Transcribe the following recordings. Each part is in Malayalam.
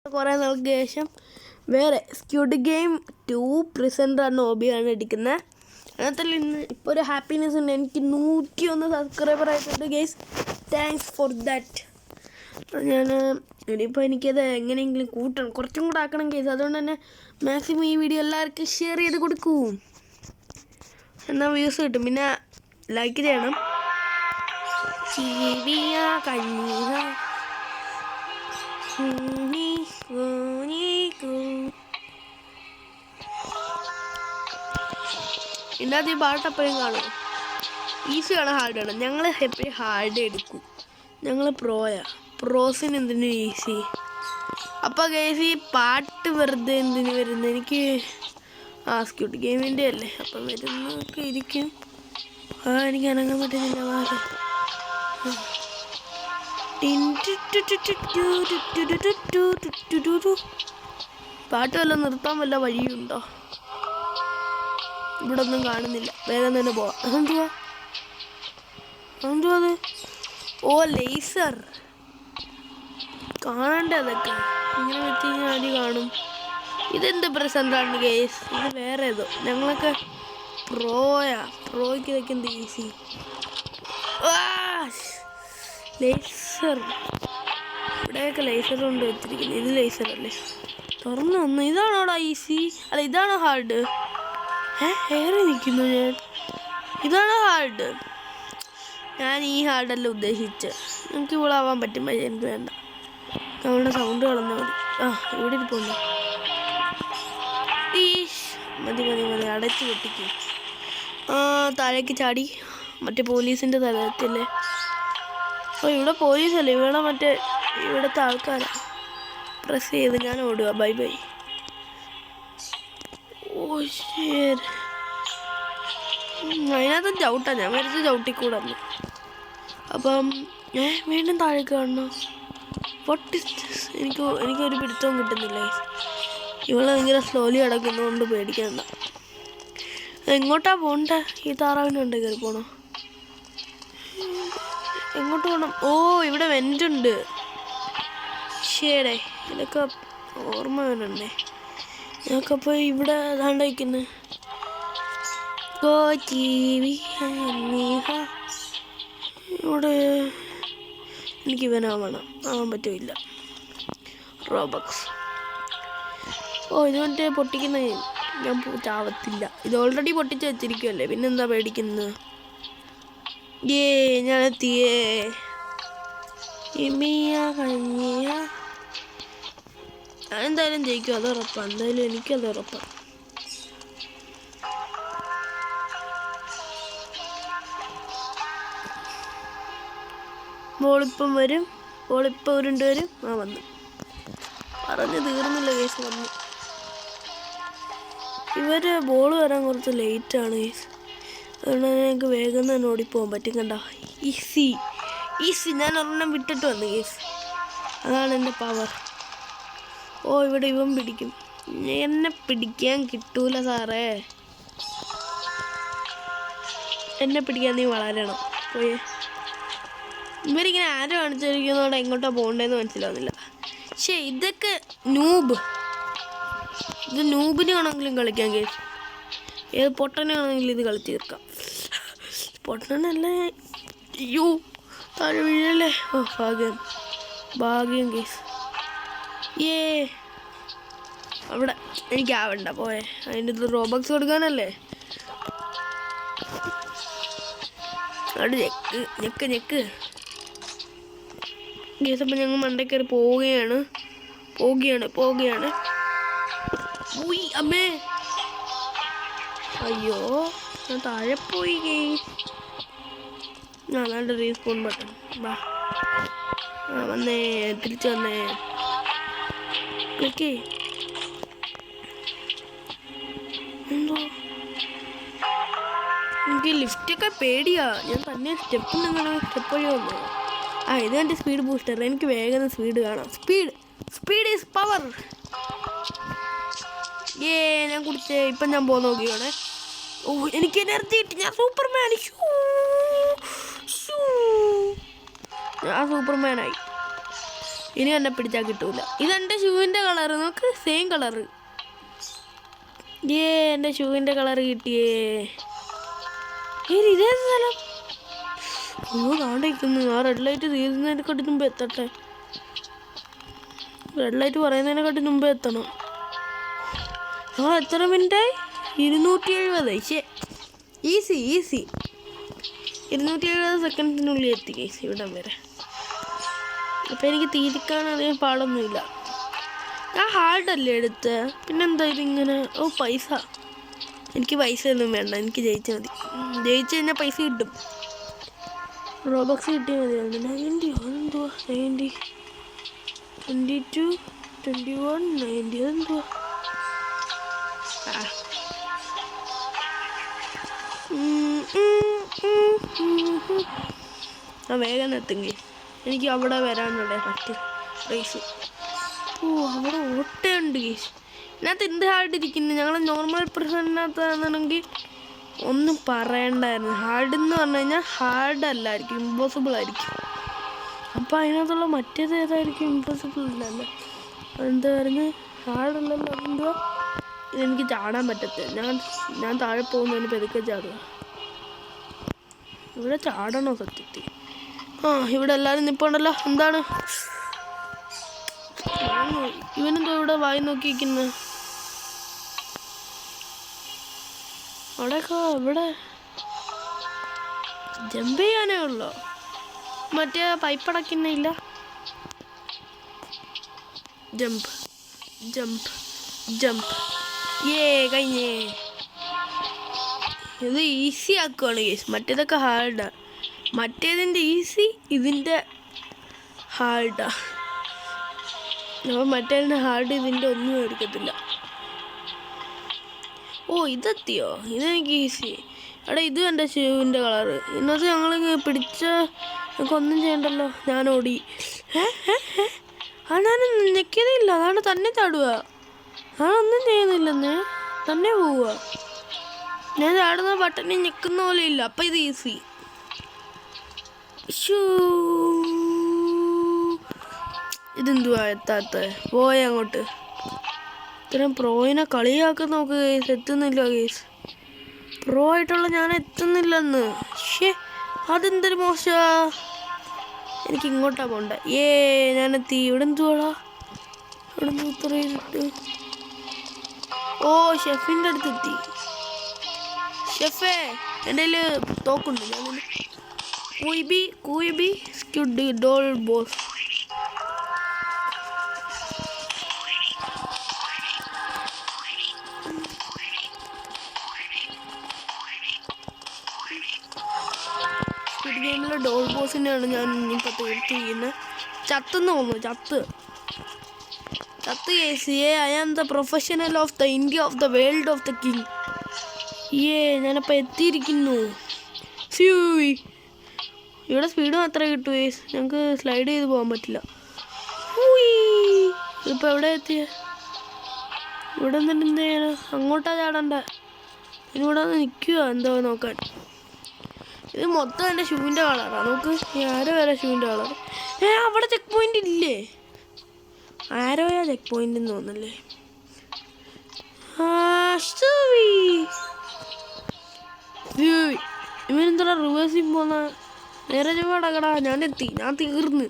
കുറേ നാൾക്ക് ശേഷം വേറെ സ്ക്യൂഡ് ഗെയിം 2 പ്രിസൻ്റ് എന്ന ഹോബിയാണ് എടുക്കുന്നത്. അതിനകത്തിൽ ഇന്ന് ഇപ്പോൾ ഒരു ഹാപ്പിനെസ് ഉണ്ട്. എനിക്ക് 101 സബ്സ്ക്രൈബർ ആയിട്ടുണ്ട് ഗൈസ്. Thanks for that. ഇനിയിപ്പോൾ എനിക്കത് എങ്ങനെയെങ്കിലും കൂട്ടണം, കുറച്ചും കൂടെ ആക്കണം ഗൈസ്. അതുകൊണ്ട് തന്നെ മാക്സിമം ഈ വീഡിയോ എല്ലാവർക്കും ഷെയർ ചെയ്ത് കൊടുക്കൂ, എന്നാൽ വ്യൂസ് കിട്ടും. പിന്നെ ലൈക്ക് ചെയ്യണം. ഇതിനകത്ത് ഈ പാട്ടെപ്പോഴും കാണും. ഈസിയാണ് ഹാർഡാണ്. ഞങ്ങൾ എപ്പോഴും ഹാർഡ് എടുക്കും. ഞങ്ങൾ പ്രോസിന് എന്തിനു ഈസി. അപ്പോൾ ഗൈസ് ഈ പാട്ട് വെറുതെ എന്തിനു വരുന്നത്? എനിക്ക് സ്ക്യൂട്ട് ഗെയിമിൻ്റെ അല്ലേ, അപ്പം വരുന്നൊക്കെ ഇരിക്കും. എനിക്ക് അനങ്ങാൻ പറ്റുന്നില്ല. വേറെ പാട്ട് വല്ലതും നിർത്താൻ വല്ല വഴിയുണ്ടോ? ഇവിടെ ഒന്നും കാണുന്നില്ല. വേഗം തന്നെ പോവാം. എന്തുവാ അത്? ഓ, ലേസർ കാണണ്ടേ? അതൊക്കെ ഇങ്ങനെ വെച്ച് കഴിഞ്ഞാൽ ആര് കാണും? ഇതെന്ത് പ്രസൻ്റാണ് ഗേസ്? ഇത് വേറെ ഏതോ. ഞങ്ങളൊക്കെ പ്രോയ്ക്ക് ഇതൊക്കെ എന്ത് ഈസി. ലേസർ, ഇവിടെയൊക്കെ ലേസർ കൊണ്ട് വെച്ചിരിക്കുന്നത്. ഇത് ലേസർ അല്ലേ? തുറന്നു വന്നു. ഇതാണോടാ ഈസി? അല്ല, ഇതാണോ ഹാർഡ്? ഏറെ നിൽക്കുന്നു ഞാൻ. ഇതാണോ ഹാർഡ്? ഞാൻ ഈ ഹാർഡല്ല ഉദ്ദേശിച്ചത്. നമുക്ക് ഇവിടെ ആവാൻ പറ്റും, പക്ഷേ എനിക്ക് വേണ്ട. നമ്മളുടെ സൗണ്ട് കളഞ്ഞാൽ മതി. ഇവിടെ ഇരിപ്പുണ്ട്. മതി അടച്ചു പൊട്ടിക്കും. താഴേക്ക് ചാടി. മറ്റേ പോലീസിൻ്റെ തലത്തില്ലേ? ഇവിടെ പോലീസല്ലേ, ഇവിടെ മറ്റേ ഇവിടുത്തെ ആൾക്കാരാ. പ്രസ് ചെയ്ത് ഞാൻ ഓടുക. ബൈ. ഓ ശരി, അതിനകത്ത് ചവിട്ടാ. ഞാൻ വരച്ച് ചവിട്ടിക്കൂടന്നു. അപ്പം വീണ്ടും താഴേക്ക് കാണണം. എനിക്കൊരു പിടുത്തവും കിട്ടുന്നില്ല. ഇവളെ ഭയങ്കര സ്ലോലി അടക്കുന്നതുകൊണ്ട് പേടിക്കണ്ട. എങ്ങോട്ടാ പോണ്ടേ? ഈ താറാവിനുണ്ട് കയറി പോണോ? എങ്ങോട്ട് പോകണം? ഓ, ഇവിടെ വെൻ്റുണ്ട്. ശരിയേ, ഇതൊക്കെ ഓർമ്മ വേണേ. ഞങ്ങൾക്ക് അപ്പോൾ ഇവിടെ ഏതാണ്ട് വയ്ക്കുന്നത്. ഇവിടെ എനിക്ക് ആവാൻ പറ്റില്ല. റോബക്സ്. ഓ, ഇത് മറ്റേ പൊട്ടിക്കുന്ന ഞാൻ ചാവത്തില്ല. ഇത് ഓൾറെഡി പൊട്ടിച്ച് വെച്ചിരിക്കുമല്ലേ, പിന്നെന്താ പേടിക്കുന്നത്? ഞാൻ എത്തിയേ. ഞാൻ എന്തായാലും ജയിക്കും, അത് ഉറപ്പാണ്. എന്തായാലും എനിക്കത് ഉറപ്പാണ്. ബോളിപ്പം വരും, ബോളിപ്പം ഉരുണ്ട് വരും. വന്നു. പറഞ്ഞ് തീർന്നില്ല കേസ്. വന്നു. ഇവര് ബോൾ വരാൻ കുറച്ച് ലേറ്റാണ് കേസ്. അതുകൊണ്ട് ഞങ്ങൾക്ക് വേഗം തന്നെ ഓടിപ്പോകാൻ പറ്റും. കണ്ട, ഈസി. ഞാൻ ഒരെണ്ണം വിട്ടിട്ട് വന്നു കേസ്. അതാണ് എൻ്റെ പവർ. ഓ, ഇവിടെ ഇവൻ പിടിക്കും. എന്നെ പിടിക്കാൻ കിട്ടൂല സാറേ. എന്നെ പിടിക്കാൻ നീ വളരണം. പോയേ. ഇവരിങ്ങനെ ആരോ കാണിച്ചിരിക്കുന്നതോടെ എങ്ങോട്ടാ പോകേണ്ടതെന്ന് മനസ്സിലാവുന്നില്ല. പക്ഷേ ഇതൊക്കെ ഇത് നൂബിന് ആണെങ്കിലും കളിക്കാൻ കേസ്. ഏത് പൊട്ടനാണെങ്കിലും ഇത് കളിച്ച് തീർക്കാം. പൊട്ടനല്ലേ? അയ്യോ, താഴെ വീഴല്ലേ? ഓ, ഭാഗ്യം കേസ്. അവിടെ എനിക്കാവണ്ട. പോയേ. അതിൻ്റെ ഇത് റോബക്സ് കൊടുക്കാനല്ലേ? അവിടെ ഞെക്ക് കേസ്. അപ്പം ഞങ്ങൾ മണ്ടേ കയറി പോവുകയാണ്. അമ്മേ, അയ്യോ, ഞാൻ താഴെ പോയി. നല്ല റീസ്പോൺ ബട്ടൺ. വന്നേ, തിരിച്ചു വന്നേ. ക്ലിക്ക്. എന്തോ എനിക്ക് ലിഫ്റ്റൊക്കെ പേടിയാ. ഞാൻ തന്നെ സ്റ്റെപ്പ് വഴി വന്നു. ഇത് എൻ്റെ സ്പീഡ് ബൂസ്റ്റർ. എനിക്ക് വേഗം സ്പീഡ് കാണാം. Speed is power. ഞാൻ കുടിച്ചേ. ഇപ്പം ഞാൻ പോകാൻ നോക്കിയോണേ. ഓ, എനിക്ക് എനർജി കിട്ടി. ഞാൻ സൂപ്പർമാനായി. ഇനി എന്നെ പിടിച്ചാൽ കിട്ടൂല. ഇതെൻ്റെ ഷൂവിൻ്റെ കളറ്, നോക്ക് സെയിം കളറ്. എൻ്റെ ഷൂവിൻ്റെ കളറ് കിട്ടിയേ. ഇതേ സ്ഥലം കാണിക്കുന്നു. ആ റെഡ് ലൈറ്റ് തീരുന്നതിനെക്കാട്ടി മുമ്പ് എത്തട്ടെ. റെഡ് ലൈറ്റ് പറയുന്നതിനെക്കാട്ടി മുമ്പ് എത്തണം. ഞങ്ങൾ എത്ര മിനിറ്റായി? 270. ഈസി 270 സെക്കൻഡിനുള്ളിൽ എത്തി കേസ് ഇവിടം വരെ. അപ്പം എനിക്ക് തിരിക്കാൻ അധികം പാടൊന്നുമില്ല. ഞാൻ ഹാർഡല്ലേ എടുത്ത്, പിന്നെന്താ ഇതിങ്ങനെ? ഓ പൈസ, എനിക്ക് പൈസ ഒന്നും വേണ്ട, എനിക്ക് ജയിച്ചാൽ മതി. ജയിച്ചു കഴിഞ്ഞാൽ പൈസ കിട്ടും. റോബക്സ് കിട്ടിയാൽ മതി. 90 അതെന്തുവാ? 90 22 21 90 അതെന്തുവാ? വേഗം എത്തുമെങ്കിൽ എനിക്ക് അവിടെ വരാനുള്ളേ പറ്റും റേസ്. ഓ അവിടെ ഓട്ടയുണ്ട് കേസ്. ഇതിനകത്ത് എന്ത് ഹാർഡിരിക്കുന്നു. ഞങ്ങൾ നോർമൽ പ്രഷറിനകത്താണെന്നുണ്ടെങ്കിൽ ഒന്നും പറയണ്ടായിരുന്നു. ഹാർഡെന്ന് പറഞ്ഞു കഴിഞ്ഞാൽ ഹാർഡല്ലായിരിക്കും, ഇമ്പോസിബിൾ ആയിരിക്കും. അപ്പോൾ അതിനകത്തുള്ള മറ്റേത് ഏതായിരിക്കും? ഇമ്പോസിബിൾ ഇല്ലല്ലോ. എന്താ പറയുന്നത്? ഹാർഡല്ലല്ലോ. അതെന്തുവാ? ഇതെനിക്ക് ചാടാൻ പറ്റത്തില്ല. ഞാൻ താഴെ പോകുന്നതിന് പെതുക്കെ ചാടുക. ഇവിടെ ചാടണോ സത്യത്തിൽ? ഇവിടെ എല്ലാവരും നിൽപ്പുണ്ടല്ലോ. എന്താണ് ഇവനെന്തോ ഇവിടെ വായി നോക്കിയിരിക്കുന്നത്? അവിടെയൊക്കെ ഇവിടെ ജമ്പ് ചെയ്യാനേ ഉള്ളോ? മറ്റേ പൈപ്പ് അടയ്ക്കുന്നില്ല. Jump jump jump. കഴിഞ്ഞേ. ഇത് ഈസി ആക്കുവാണ് കേസ്. മറ്റേതൊക്കെ ഹാർഡാ. മറ്റേതിൻ്റെ ഈസി, ഇതിൻ്റെ ഹാർഡാ. അപ്പോൾ മറ്റേതിൻ്റെ ഹാർഡ്, ഇതിൻ്റെ ഒന്നും എടുക്കത്തില്ല. ഓ ഇതെത്തിയോ? ഇതെനിക്ക് ഈസി. അവിടെ ഇതും എൻ്റെ ഷൂവിൻ്റെ കളറ്. ഇന്നത്തെ ഞങ്ങളിങ്ങനെ പിടിച്ച് ഞങ്ങൾക്കൊന്നും ചെയ്യണ്ടല്ലോ. ഞാൻ ഓടി. ഞാൻ നിൽക്കുന്നില്ല. അതാണ് തന്നെ ചാടുക. ഞാനൊന്നും ചെയ്യുന്നില്ലെന്ന്, തന്നെ പോവുക. ഞാൻ ചാടുന്ന ബട്ടണിൽ ഞെക്കുന്ന പോലെ ഇല്ല. അപ്പം ഇത് ഈസി. ഇതെന്തുവാ എത്താത്ത? പോയ അങ്ങോട്ട്. ഇത്രയും പ്രോയിനെ കളിയാക്കുന്ന നോക്ക് കേസ്. എത്തുന്നില്ല കേസ്. പ്രോ ആയിട്ടുള്ള ഞാൻ എത്തുന്നില്ലെന്ന്. അതെന്തൊരു മോശ. എനിക്ക് ഇങ്ങോട്ടാ പോണ്ട. ഞാനെത്തി. ഇവിടെ എന്തുവാടാ? ഇവിടെ നിന്ന് ഇത്ര ഇരുട്ട്. ഓ ഷെഫിൻ്റെ അടുത്തെത്തി. ഷെഫേ എൻ്റെ കയ്യിൽ തോക്കുണ്ട്. ഞാൻ കൂയിബി സ്ക്യൂഡ് ഡോൾ ബോസ്. സ്ക്വിഡ് ഗെയിമിലെ ഡോൾ ബോസിനെയാണ് ഞാൻ ഇനിയിപ്പോൾ തീർത്തിരിക്കുന്നത്. ചത്തെന്ന് തോന്നുന്നു. ചത്ത് case. I am the professional of the India of the world of the king. ഞാനപ്പോൾ എത്തിയിരിക്കുന്നു. ഇവിടെ സ്പീഡ് മാത്രമേ കിട്ടൂ കേസ്. ഞങ്ങൾക്ക് സ്ലൈഡ് ചെയ്ത് പോകാൻ പറ്റില്ല. ഇതിപ്പോൾ എവിടെ എത്തിയ? ഇവിടെ നിന്നിട്ട് എന്ത് ചെയ്യാനാ? അങ്ങോട്ടാ ചാടണ്ട. ഇതിവിടെ നിൽക്കുക എന്തോ നോക്കാൻ. ഇത് മൊത്തം എൻ്റെ ഷൂവിൻ്റെ കളറാണ്. നോക്ക്. ആരോ വരെ ഷൂവിൻ്റെ കളർ. അവിടെ ചെക്ക് പോയിൻ്റ് ഇല്ലേ? ആരോയാ ചെക്ക് പോയിൻ്റ് എന്ന് തോന്നല്ലേ? ഇവനെന്താ റിവേഴ്സിൽ പോന്ന? നേരെ ചുവടക്കടാ. ഞാൻ തീർന്ന്.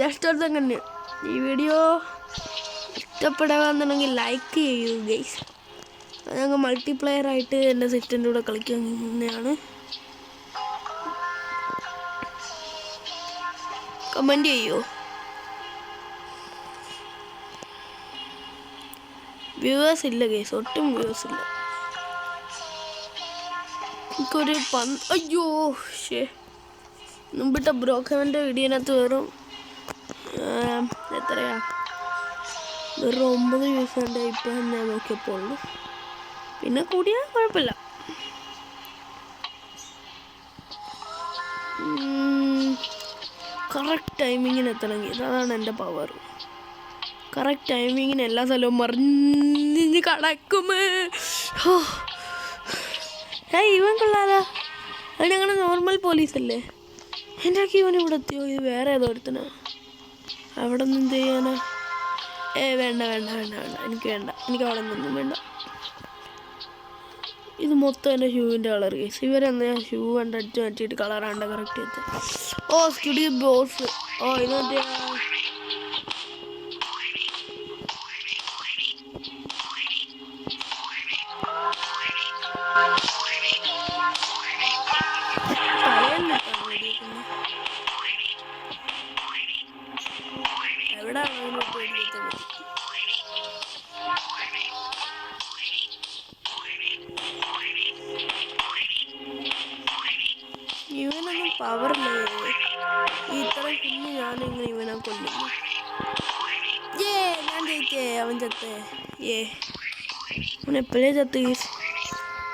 ജസ്റ്റ് ഒരു സെക്കൻഡ്. ഈ വീഡിയോ ഇഷ്ടപ്പെടുകയെന്നുണ്ടെങ്കിൽ ലൈക്ക് ചെയ്യൂ ഗൈസ്. ഞങ്ങൾ മൾട്ടിപ്ലെയർ ആയിട്ട് എൻ്റെ സെറ്റിൻ്റെ കൂടെ കളിക്കുന്നതാണ്. കമൻറ്റ് ചെയ്യൂ. വ്യൂവേഴ്സ് ഇല്ല ഗൈസ്, ഒട്ടും വ്യൂവേഴ്സ് ഇല്ല. എനിക്കൊരു അയ്യോ മുമ്പിട്ട ബ്രോക്കവൻ്റെ വീഡിയോനകത്ത് എത്രയാ? വെറും 9 വ്യൂസ് ഉണ്ട് ഇപ്പം ഞാൻ നോക്കിയപ്പോൾ ഉള്ളു. പിന്നെ കൂടിയാൽ കുഴപ്പമില്ല. കറക്റ്റ് ടൈമിങ്ങിന് എത്തണമെങ്കിൽ അതാണ് എൻ്റെ പവർ. കറക്റ്റ് ടൈമിങ്ങിന് എല്ലാ സ്ഥലവും മറിഞ്ഞ് കടക്കും. ഇവൻ കൊള്ളാലോ. അത് ഞങ്ങളുടെ നോർമൽ പോലീസല്ലേ? എൻ്റെ ഇവൻ ഇവിടെ എത്തിയോ? ഇത് വേറെ ഏതോ ഒരുത്തനാ. അവിടെ നിന്ന് എന്ത് ചെയ്യാനാ? വേണ്ട വേണ്ട വേണ്ട വേണ്ട, എനിക്ക് വേണ്ട, എനിക്ക് അവിടെ നിന്നൊന്നും വേണ്ട. ഇത് മൊത്തം എൻ്റെ ഷൂവിൻ്റെ കളർ കേസ്. ഇവരെന്നാ ഷൂ കണ്ട് അടിച്ച് മാറ്റിയിട്ട് കളറാണ്ട് കറക്റ്റ് ചെയ്ത്. ഓ സ്റ്റുഡിയോ ബോസ്. ഓ ഇത് മറ്റേ എവിടെ ഇവനൊന്നും പവറില്ലേ? ഇത്ര കുഞ്ഞ് ഞാനിങ്ങനെ ഇവനെ കൊല്ലുന്നു. ഞാൻ ജയിച്ചേ, അവൻ ചത്തേ. അവൻ എപ്പോഴേ ചത്ത് ഗീസ്.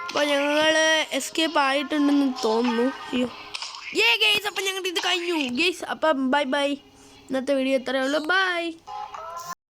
അപ്പോൾ ഞങ്ങൾ എസ്കേപ്പ് ആയിട്ടുണ്ടെന്ന് തോന്നുന്നു. അയ്യോ ഗേസ്, അപ്പം ഞങ്ങളുടെ ഇത് കഴിഞ്ഞു ഗേസ്. അപ്പം ബൈ ബൈ. ഇന്നത്തെ വീഡിയോ എത്രയേ ഉള്ളൂ. ബൈ.